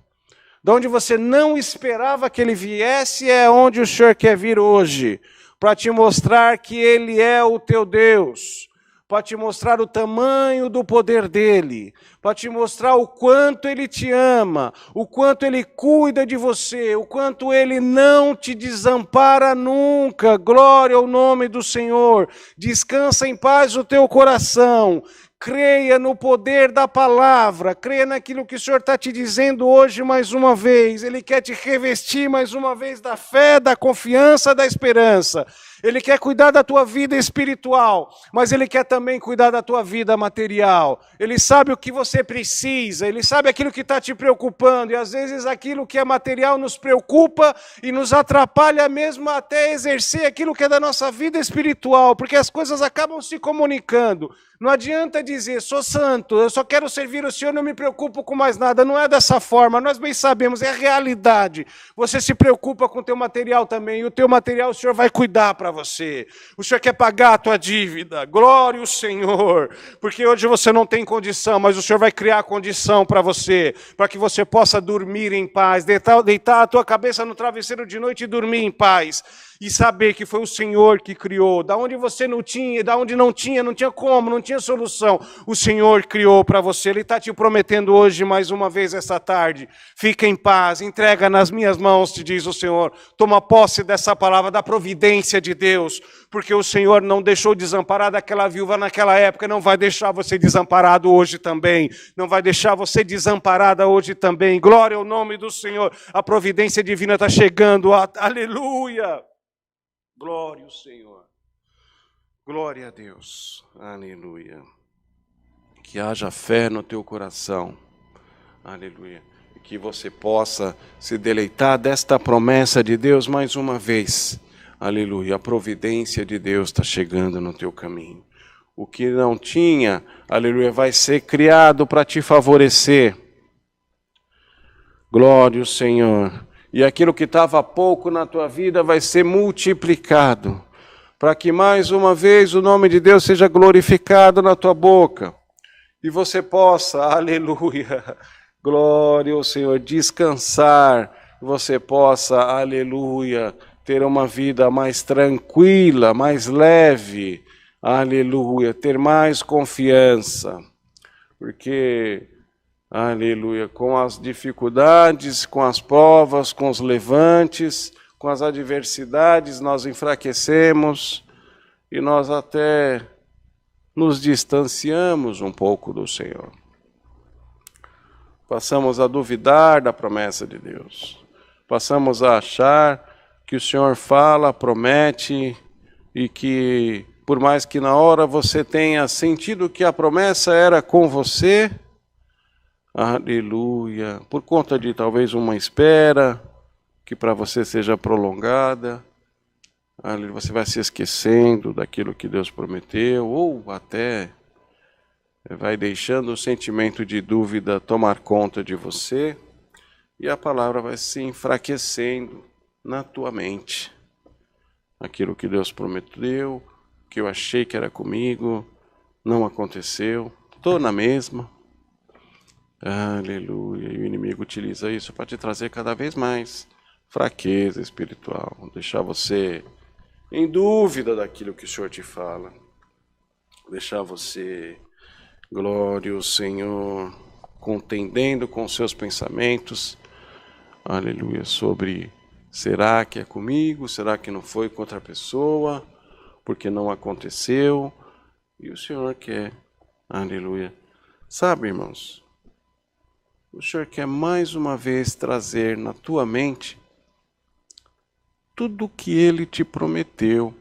De onde você não esperava que Ele viesse, é onde o Senhor quer vir hoje, para te mostrar que Ele é o teu Deus, para te mostrar o tamanho do poder dEle, para te mostrar o quanto Ele te ama, o quanto Ele cuida de você, o quanto Ele não te desampara nunca. Glória ao nome do Senhor. Descansa em paz o teu coração. Creia no poder da palavra, creia naquilo que o Senhor está te dizendo hoje mais uma vez. Ele quer te revestir mais uma vez da fé, da confiança, da esperança. Ele quer cuidar da tua vida espiritual, mas Ele quer também cuidar da tua vida material. Ele sabe o que você precisa, Ele sabe aquilo que está te preocupando, e às vezes aquilo que é material nos preocupa e nos atrapalha mesmo até exercer aquilo que é da nossa vida espiritual, porque as coisas acabam se comunicando. Não adianta dizer, sou santo, eu só quero servir o Senhor, não me preocupo com mais nada. Não é dessa forma, nós bem sabemos, é a realidade. Você se preocupa com o teu material também, e o teu material o Senhor vai cuidar para você. O Senhor quer pagar a tua dívida, glória ao Senhor, porque hoje você não tem condição, mas o Senhor vai criar condição para você, para que você possa dormir em paz, deitar a tua cabeça no travesseiro de noite e dormir em paz. E saber que foi o Senhor que criou, da onde você não tinha, da onde não tinha como, não tinha solução, o Senhor criou para você. Ele está te prometendo hoje, mais uma vez essa tarde, fica em paz, entrega nas minhas mãos, te diz o Senhor, toma posse dessa palavra, da providência de Deus, porque o Senhor não deixou desamparada aquela viúva naquela época, não vai deixar você desamparado hoje também, não vai deixar você desamparada hoje também. Glória ao nome do Senhor, a providência divina está chegando, aleluia. Glória ao Senhor. Glória a Deus. Aleluia. Que haja fé no teu coração. Aleluia. E que você possa se deleitar desta promessa de Deus mais uma vez. Aleluia. A providência de Deus está chegando no teu caminho. O que não tinha, aleluia, vai ser criado para te favorecer. Glória ao Senhor. E aquilo que estava pouco na tua vida vai ser multiplicado, para que mais uma vez o nome de Deus seja glorificado na tua boca, e você possa, aleluia, glória ao Senhor, descansar, você possa, aleluia, ter uma vida mais tranquila, mais leve, aleluia, ter mais confiança, porque... aleluia, com as dificuldades, com as provas, com os levantes, com as adversidades, nós enfraquecemos e nós até nos distanciamos um pouco do Senhor. Passamos a duvidar da promessa de Deus. Passamos a achar, que o Senhor fala, promete, e que por mais que na hora você tenha sentido que a promessa era com você, aleluia, por conta de talvez uma espera, que para você seja prolongada, você vai se esquecendo daquilo que Deus prometeu, ou até vai deixando o sentimento de dúvida tomar conta de você, e a palavra vai se enfraquecendo na tua mente. Aquilo que Deus prometeu, que eu achei que era comigo, não aconteceu, estou na mesma. Aleluia. E o inimigo utiliza isso para te trazer cada vez mais fraqueza espiritual, deixar você em dúvida daquilo que o Senhor te fala, deixar você, glória ao Senhor, contendendo com seus pensamentos, aleluia, sobre será que é comigo, será que não foi com outra pessoa, porque não aconteceu, e o Senhor quer, aleluia. Sabe, irmãos, o Senhor quer mais uma vez trazer na tua mente tudo o que Ele te prometeu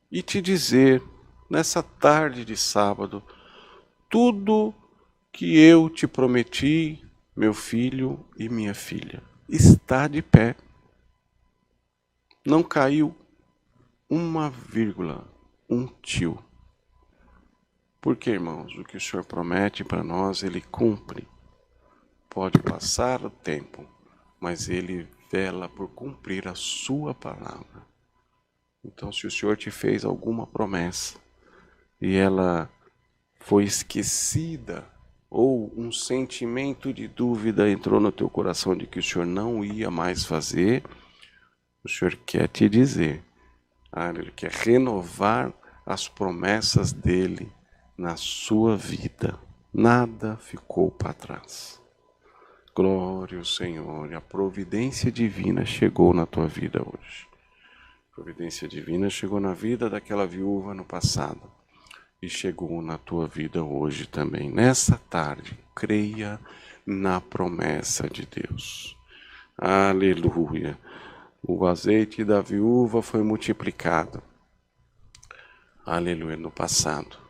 e te dizer, nessa tarde de sábado, tudo que eu te prometi, meu filho e minha filha, está de pé. Não caiu uma vírgula, um tio. Porque, irmãos, o que o Senhor promete para nós, Ele cumpre. Pode passar o tempo, mas Ele vela por cumprir a sua palavra. Então, se o Senhor te fez alguma promessa e ela foi esquecida, ou um sentimento de dúvida entrou no teu coração de que o Senhor não ia mais fazer, o Senhor quer te dizer, Ele quer renovar as promessas dele na sua vida. Nada ficou para trás. Glória ao Senhor. E a providência divina chegou na tua vida hoje. A providência divina chegou na vida daquela viúva no passado. E chegou na tua vida hoje também. Nessa tarde, creia na promessa de Deus. Aleluia. O azeite da viúva foi multiplicado. Aleluia, no passado.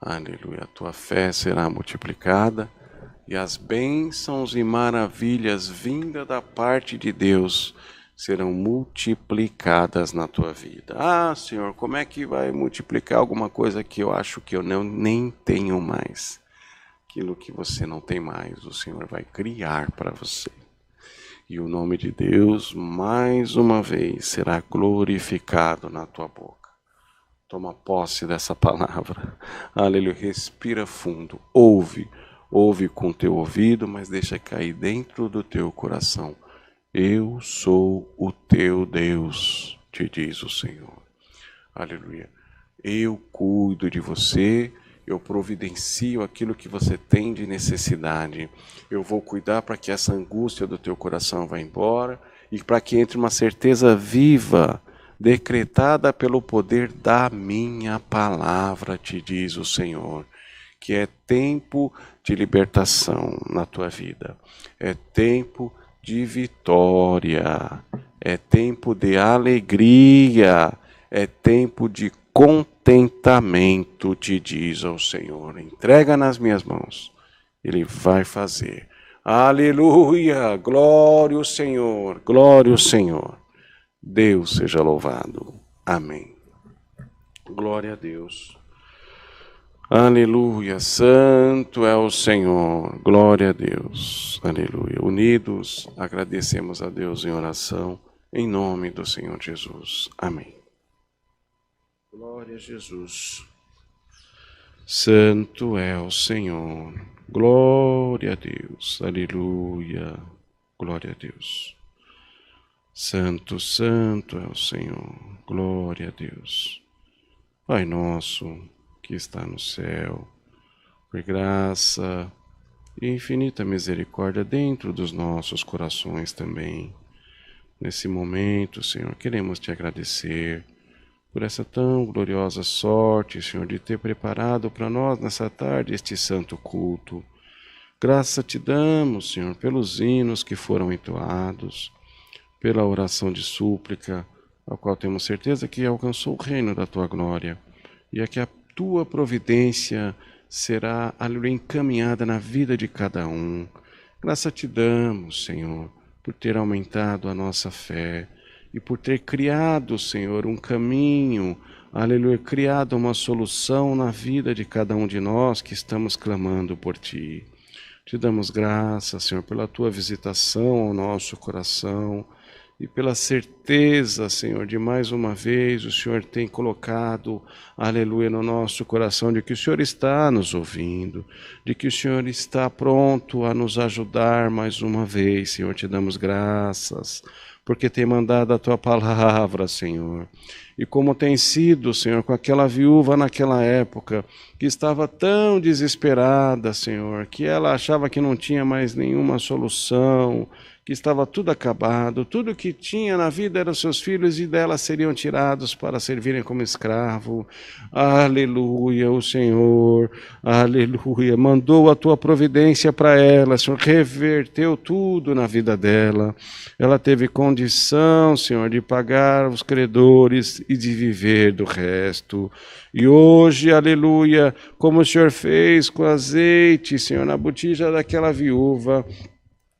Aleluia, a tua fé será multiplicada e as bênçãos e maravilhas vindas da parte de Deus serão multiplicadas na tua vida. Ah, Senhor, como é que vai multiplicar alguma coisa que eu acho que eu nem tenho mais? Aquilo que você não tem mais, o Senhor vai criar para você. E o nome de Deus, mais uma vez, será glorificado na tua boca. Toma posse dessa palavra. Aleluia. Respira fundo. Ouve com teu ouvido, mas deixa cair dentro do teu coração. Eu sou o teu Deus, te diz o Senhor. Aleluia. Eu cuido de você. Eu providencio aquilo que você tem de necessidade. Eu vou cuidar para que essa angústia do teu coração vá embora e para que entre uma certeza viva, decretada pelo poder da minha palavra, te diz o Senhor, que é tempo de libertação na tua vida, é tempo de vitória, é tempo de alegria, é tempo de contentamento, te diz ao Senhor. Entrega nas minhas mãos, Ele vai fazer. Aleluia, glória ao Senhor, glória ao Senhor. Deus seja louvado. Amém. Glória a Deus. Aleluia, santo é o Senhor. Glória a Deus. Aleluia. Unidos, agradecemos a Deus em oração, em nome do Senhor Jesus. Amém. Glória a Jesus. Santo é o Senhor. Glória a Deus. Aleluia. Glória a Deus. Santo, santo é o Senhor. Glória a Deus. Pai nosso que está no céu, por graça e infinita misericórdia dentro dos nossos corações também. Nesse momento, Senhor, queremos te agradecer por essa tão gloriosa sorte, Senhor, de ter preparado para nós nessa tarde este santo culto. Graça te damos, Senhor, pelos hinos que foram entoados, pela oração de súplica, a qual temos certeza que alcançou o reino da tua glória, e a que a tua providência será, aleluia, encaminhada na vida de cada um. Graça te damos, Senhor, por ter aumentado a nossa fé e por ter criado, Senhor, um caminho, aleluia, criado uma solução na vida de cada um de nós que estamos clamando por Ti. Te damos graças, Senhor, pela Tua visitação ao nosso coração e pela certeza, Senhor, de mais uma vez o Senhor tem colocado, aleluia, no nosso coração de que o Senhor está nos ouvindo, de que o Senhor está pronto a nos ajudar mais uma vez. Senhor, te damos graças, porque tem mandado a Tua palavra, Senhor. E como tem sido, Senhor, com aquela viúva naquela época, que estava tão desesperada, Senhor, que ela achava que não tinha mais nenhuma solução, que estava tudo acabado, tudo que tinha na vida eram seus filhos e dela seriam tirados para servirem como escravo. Aleluia, o Senhor, aleluia, mandou a tua providência para ela, Senhor, reverteu tudo na vida dela. Ela teve condição, Senhor, de pagar os credores e de viver do resto. E hoje, aleluia, como o Senhor fez com azeite, Senhor, na botija daquela viúva,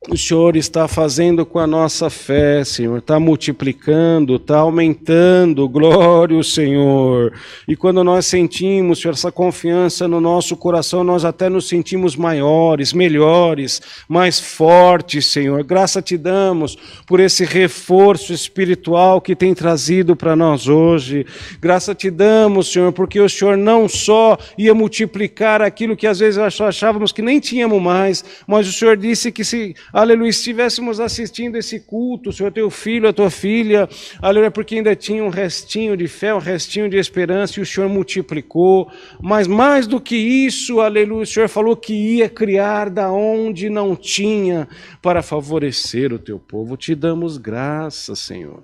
o Senhor está fazendo com a nossa fé, Senhor, está multiplicando, está aumentando, glória ao Senhor. E quando nós sentimos, Senhor, essa confiança no nosso coração, nós até nos sentimos maiores, melhores, mais fortes, Senhor. Graça te damos por esse reforço espiritual que tem trazido para nós hoje. Graça te damos, Senhor, porque o Senhor não só ia multiplicar aquilo que às vezes achávamos que nem tínhamos mais, mas o Senhor disse que se... aleluia, estivéssemos assistindo esse culto, Senhor, teu filho, a tua filha, aleluia, porque ainda tinha um restinho de fé, um restinho de esperança, e o Senhor multiplicou, mas mais do que isso, aleluia, o Senhor falou que ia criar da onde não tinha, para favorecer o teu povo. Te damos graças, Senhor,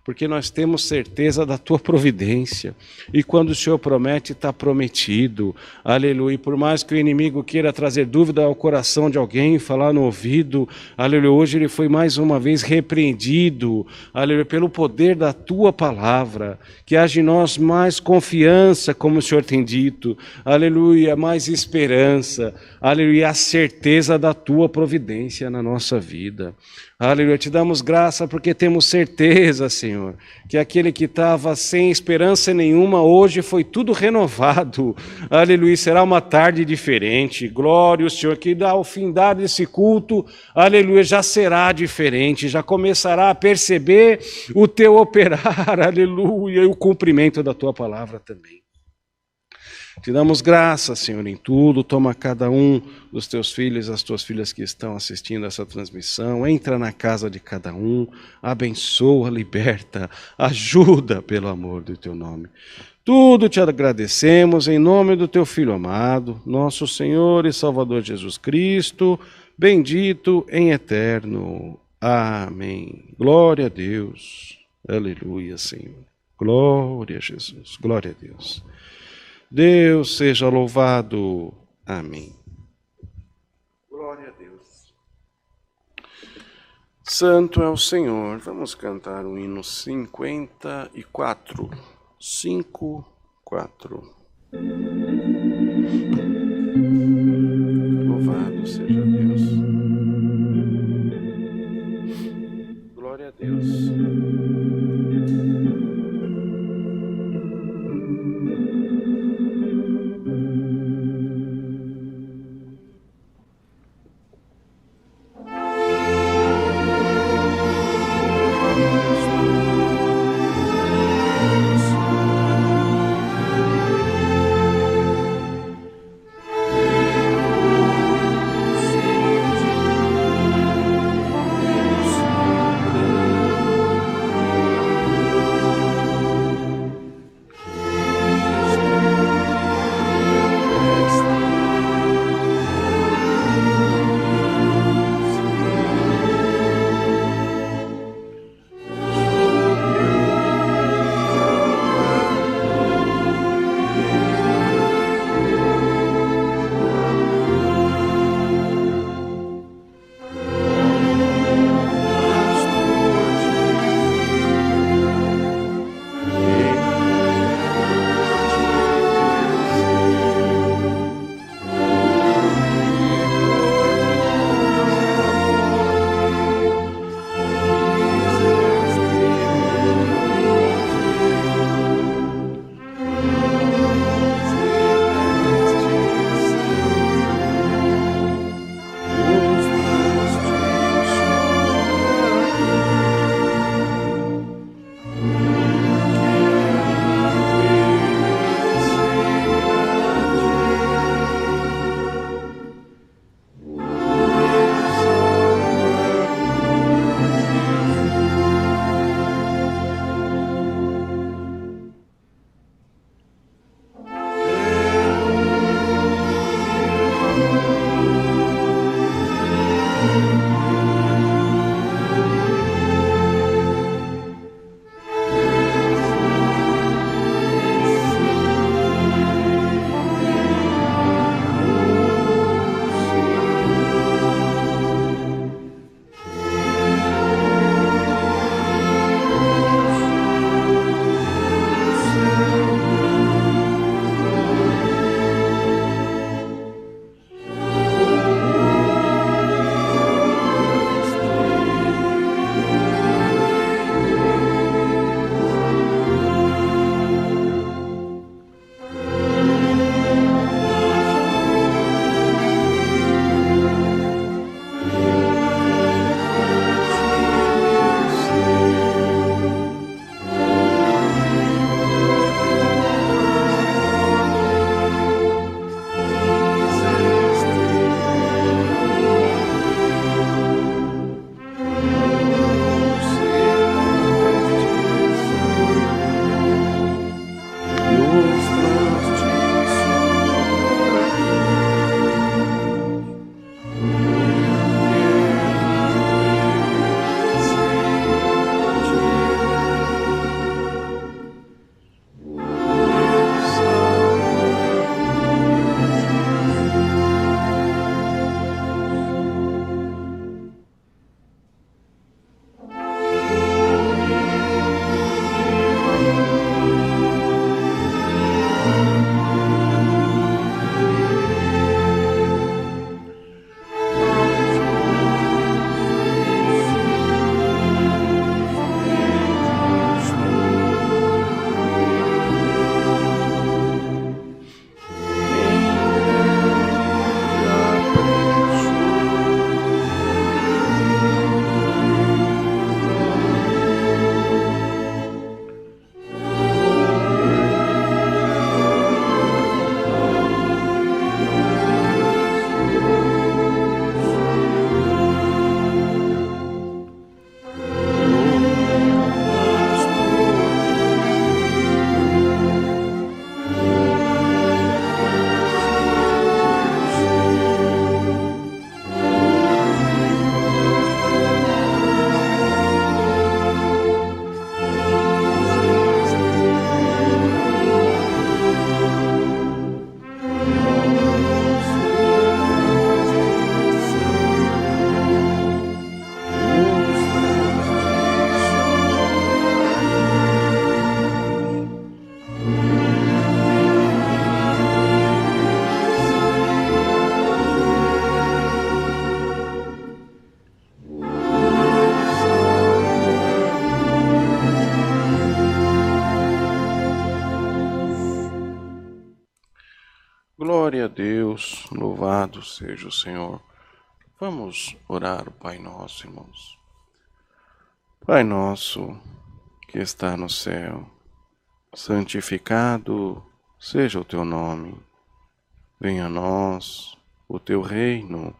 porque nós temos certeza da tua providência, e quando o Senhor promete, está prometido, aleluia. E por mais que o inimigo queira trazer dúvida ao coração de alguém, falar no ouvido, aleluia, hoje ele foi mais uma vez repreendido, aleluia, pelo poder da tua palavra, que haja em nós mais confiança, como o Senhor tem dito, aleluia, mais esperança, aleluia, a certeza da tua providência na nossa vida. Aleluia, te damos graça porque temos certeza, Senhor, que aquele que estava sem esperança nenhuma, hoje foi tudo renovado. Aleluia, será uma tarde diferente. Glória ao Senhor, que ao findar desse culto, aleluia, já será diferente, já começará a perceber o teu operar, aleluia, e o cumprimento da tua palavra também. Te damos graças, Senhor, em tudo. Toma cada um dos teus filhos, as tuas filhas que estão assistindo essa transmissão. Entra na casa de cada um. Abençoa, liberta, ajuda pelo amor do teu nome. Tudo te agradecemos em nome do teu Filho amado, nosso Senhor e Salvador Jesus Cristo, bendito em eterno. Amém. Glória a Deus. Aleluia, Senhor. Glória a Jesus. Glória a Deus. Deus seja louvado. Amém. Glória a Deus. Santo é o Senhor. Vamos cantar o hino 54. 54. Louvado seja Deus. Glória a Deus. Sim. Glória a Deus, louvado seja o Senhor. Vamos orar o Pai Nosso, irmãos. Pai nosso, que está no céu, santificado seja o teu nome. Venha a nós o teu reino.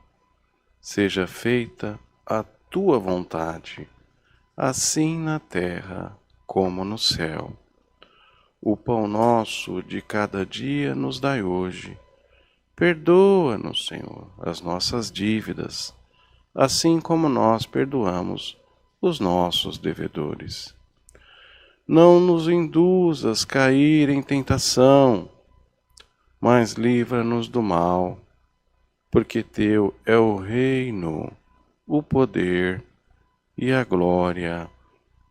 Seja feita a tua vontade, assim na terra como no céu. O pão nosso de cada dia nos dai hoje. Perdoa-nos, Senhor, as nossas dívidas, assim como nós perdoamos os nossos devedores. Não nos induzas cair em tentação, mas livra-nos do mal, porque teu é o reino, o poder e a glória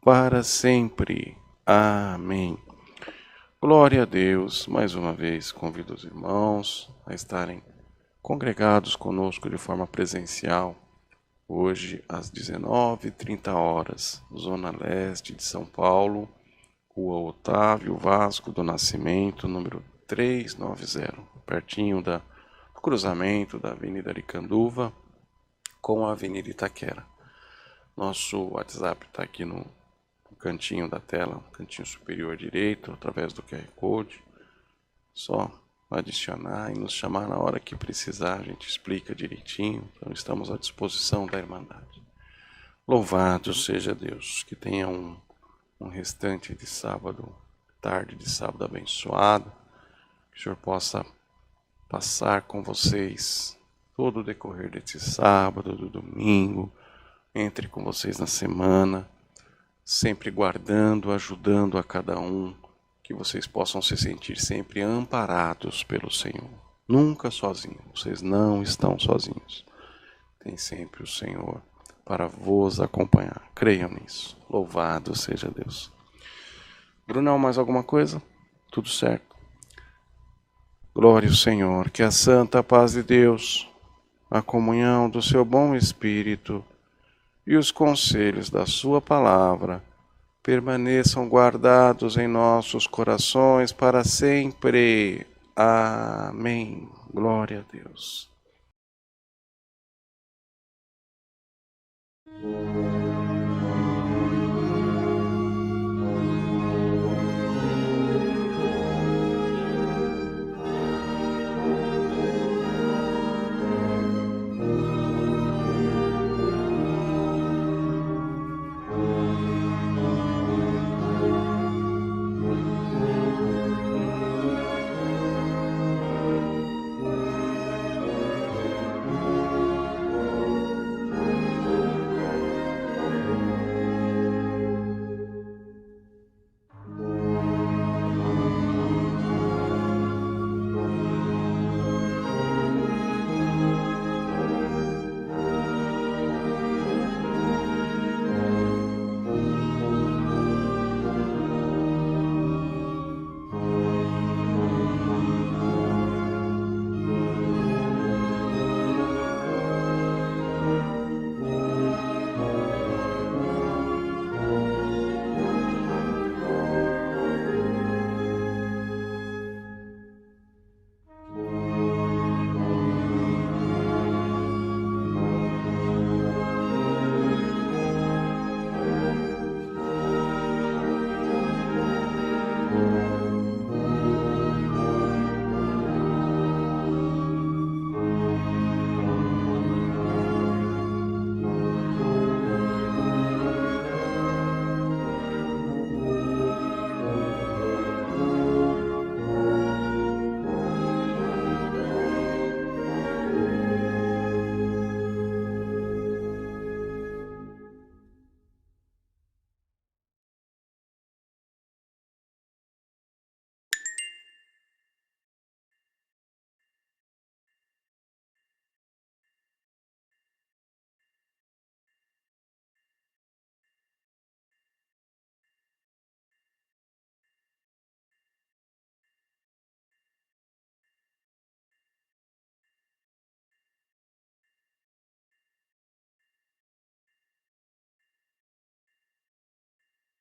para sempre. Amém. Glória a Deus. Mais uma vez convido os irmãos a estarem congregados conosco de forma presencial, hoje às 19h30, Zona Leste de São Paulo, Rua Otávio Vasco do Nascimento, número 390, pertinho do cruzamento da Avenida Aricanduva com a Avenida Itaquera. Nosso WhatsApp está aqui no cantinho da tela, no cantinho superior direito, através do QR Code. Só adicionar e nos chamar na hora que precisar, a gente explica direitinho. Então estamos à disposição da Irmandade. Louvado seja Deus, que tenha um restante de sábado, tarde de sábado abençoado, que o Senhor possa passar com vocês todo o decorrer desse sábado, do domingo, entre com vocês na semana, sempre guardando, ajudando a cada um, que vocês possam se sentir sempre amparados pelo Senhor. Nunca sozinhos, vocês não estão sozinhos. Tem sempre o Senhor para vos acompanhar. Creiam nisso. Louvado seja Deus. Brunão, mais alguma coisa? Tudo certo. Glória ao Senhor, que a santa paz de Deus, a comunhão do seu bom Espírito e os conselhos da sua palavra permaneçam guardados em nossos corações para sempre. Amém. Glória a Deus.